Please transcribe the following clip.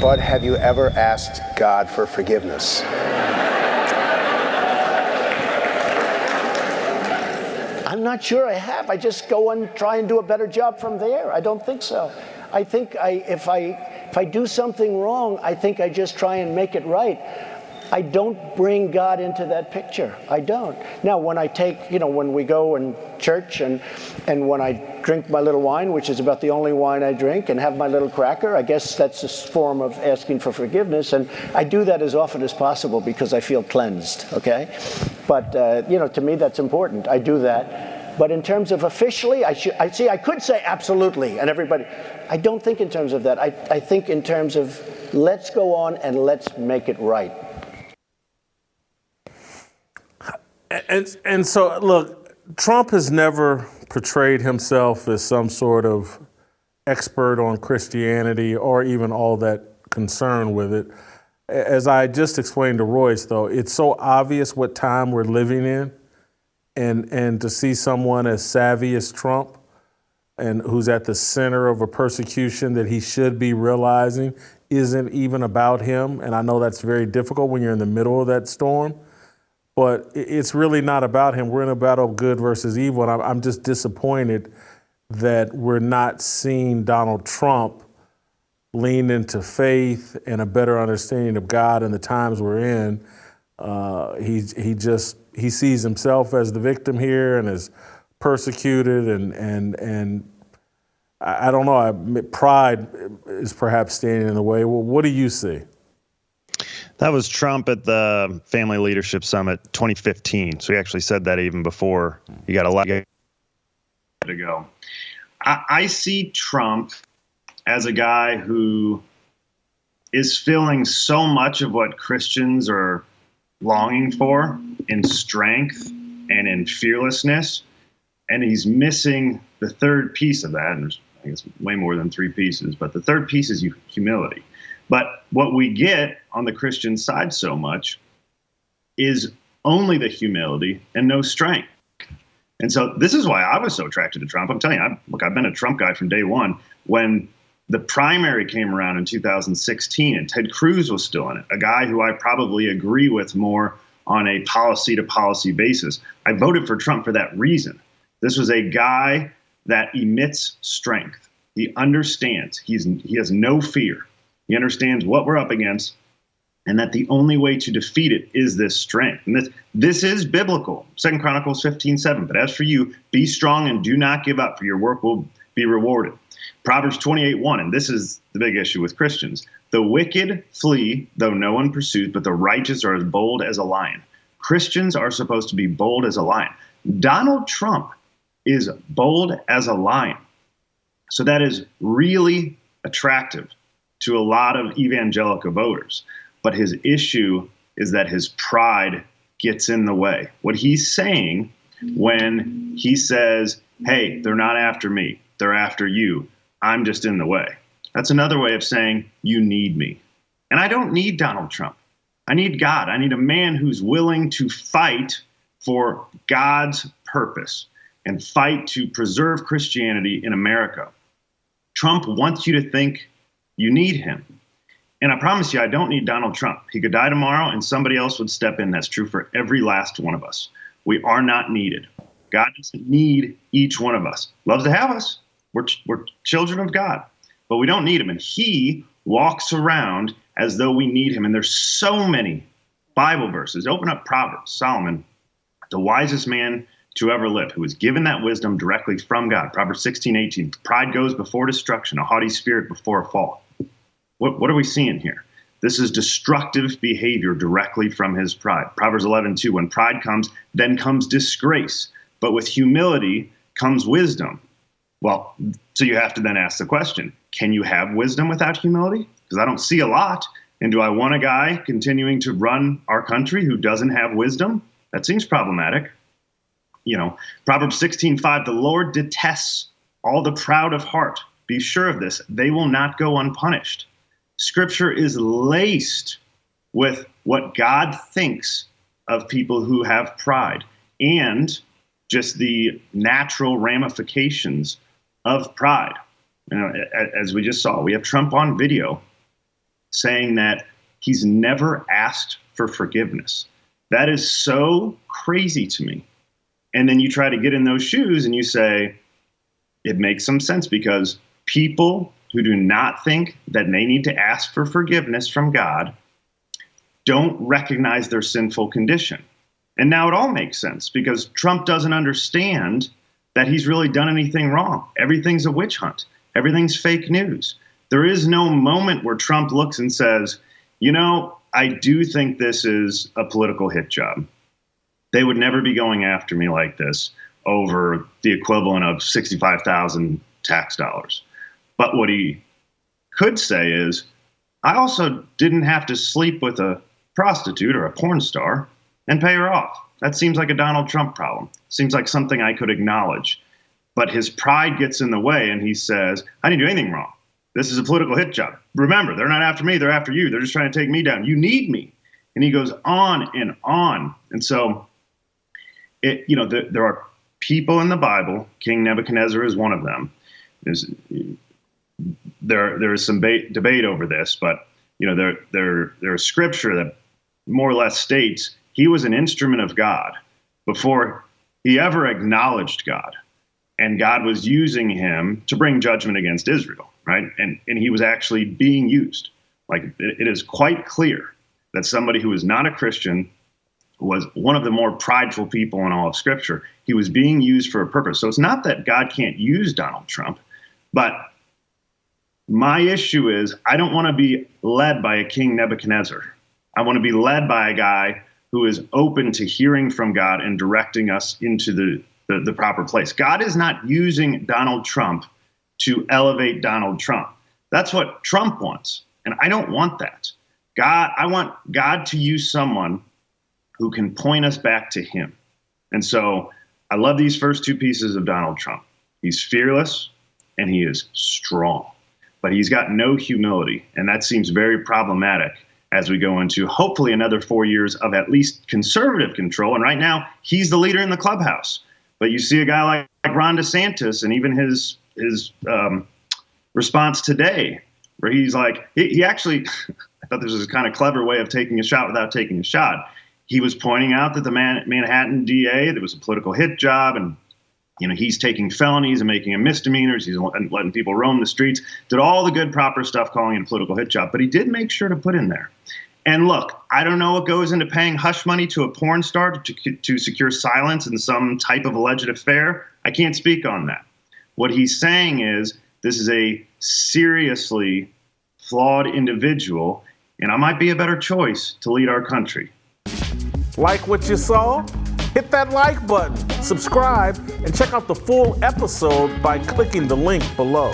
but have you ever asked God for forgiveness? I'm not sure I have. I just go and try and do a better job from there. I don't think so. I think if I do something wrong, I think I just try and make it right. I don't bring God into that picture. I don't. Now, when I take, when we go in church and when I drink my little wine, which is about the only wine I drink, and have my little cracker, I guess that's a form of asking for forgiveness. And I do that as often as possible because I feel cleansed, okay? But, to me, that's important. I do that. But in terms of officially, I could say absolutely, and everybody, I don't think in terms of that. I think in terms of let's go on and let's make it right. And so, look, Trump has never portrayed himself as some sort of expert on Christianity or even all that concerned with it. As I just explained to Royce, though, it's so obvious what time we're living in, and to see someone as savvy as Trump and who's at the center of a persecution that he should be realizing isn't even about him. And I know that's very difficult when you're in the middle of that storm. But it's really not about him. We're in a battle of good versus evil. And I'm just disappointed that we're not seeing Donald Trump lean into faith and a better understanding of God in the times we're in. He sees himself as the victim here and is persecuted. And I don't know, pride is perhaps standing in the way. Well, what do you see? That was Trump at the Family Leadership Summit 2015. So he actually said that even before he got elected. To go. I see Trump as a guy who is feeling so much of what Christians are longing for in strength and in fearlessness, and he's missing the third piece of that. And there's, I guess, way more than three pieces, but the third piece is humility. But what we get on the Christian side so much is only the humility and no strength. And so this is why I was so attracted to Trump. I'm telling you, I've been a Trump guy from day one. When the primary came around in 2016 and Ted Cruz was still in it, a guy who I probably agree with more on a policy-to-policy basis, I voted for Trump for that reason. This was a guy that emits strength. He understands. He has no fear. He understands what we're up against, and that the only way to defeat it is this strength. And this is biblical. 2 Chronicles 15:7. But as for you, be strong and do not give up, for your work will be rewarded. Proverbs 28:1, and this is the big issue with Christians. The wicked flee, though no one pursues, but the righteous are as bold as a lion. Christians are supposed to be bold as a lion. Donald Trump is bold as a lion. So that is really attractive to a lot of evangelical voters. But his issue is that his pride gets in the way. What he's saying when he says, hey, they're not after me, they're after you, I'm just in the way. That's another way of saying, you need me. And I don't need Donald Trump. I need God. I need a man who's willing to fight for God's purpose and fight to preserve Christianity in America. Trump wants you to think you need him. And I promise you, I don't need Donald Trump. He could die tomorrow and somebody else would step in. That's true for every last one of us. We are not needed. God doesn't need each one of us. Loves to have us. We're children of God, but we don't need him. And he walks around as though we need him. And there's so many Bible verses. Open up Proverbs. Solomon, the wisest man to ever live, who was given that wisdom directly from God. Proverbs 16:18. Pride goes before destruction, a haughty spirit before a fall. What are we seeing here? This is destructive behavior directly from his pride. Proverbs 11:2. When pride comes, then comes disgrace. But with humility comes wisdom. Well, so you have to then ask the question, can you have wisdom without humility? Because I don't see a lot. And do I want a guy continuing to run our country who doesn't have wisdom? That seems problematic. Proverbs 16:5, the Lord detests all the proud of heart. Be sure of this, they will not go unpunished. Scripture is laced with what God thinks of people who have pride and just the natural ramifications of pride. As we just saw, we have Trump on video saying that he's never asked for forgiveness. That is so crazy to me. And then you try to get in those shoes and you say, it makes some sense, because people who do not think that they need to ask for forgiveness from God don't recognize their sinful condition. And now it all makes sense, because Trump doesn't understand that he's really done anything wrong. Everything's a witch hunt. Everything's fake news. There is no moment where Trump looks and says, you know, I do think this is a political hit job. They would never be going after me like this over the equivalent of 65,000 tax dollars. But what he could say is, I also didn't have to sleep with a prostitute or a porn star and pay her off. That seems like a Donald Trump problem. Seems like something I could acknowledge. But his pride gets in the way, and he says, I didn't do anything wrong. This is a political hit job. Remember, they're not after me, they're after you. They're just trying to take me down. You need me. And he goes on and on. And so, there are people in the Bible, King Nebuchadnezzar is one of them. There is some debate over this, but there's scripture that more or less states he was an instrument of God before he ever acknowledged God. And God was using him to bring judgment against Israel, right? And he was actually being used. Like, it is quite clear that somebody who is not a Christian was one of the more prideful people in all of Scripture. He was being used for a purpose. So it's not that God can't use Donald Trump, but my issue is I don't want to be led by a King Nebuchadnezzar. I want to be led by a guy who is open to hearing from God and directing us into the proper place. God is not using Donald Trump to elevate Donald Trump. That's what Trump wants, and I don't want that. I want God to use someone who can point us back to him. And so I love these first two pieces of Donald Trump. He's fearless and he is strong, but he's got no humility. And that seems very problematic as we go into hopefully another 4 years of at least conservative control. And right now he's the leader in the clubhouse. But you see a guy like Ron DeSantis, and even his response today, where he's like, he actually, I thought this was a kind of clever way of taking a shot without taking a shot. He was pointing out that the Manhattan DA, there was a political hit job, and he's taking felonies and making them misdemeanors. He's letting people roam the streets, did all the good, proper stuff, calling it a political hit job. But he did make sure to put in there. And look, I don't know what goes into paying hush money to a porn star to secure silence in some type of alleged affair. I can't speak on that. What he's saying is this is a seriously flawed individual, and I might be a better choice to lead our country. Like what you saw? Hit that like button, subscribe, and check out the full episode by clicking the link below.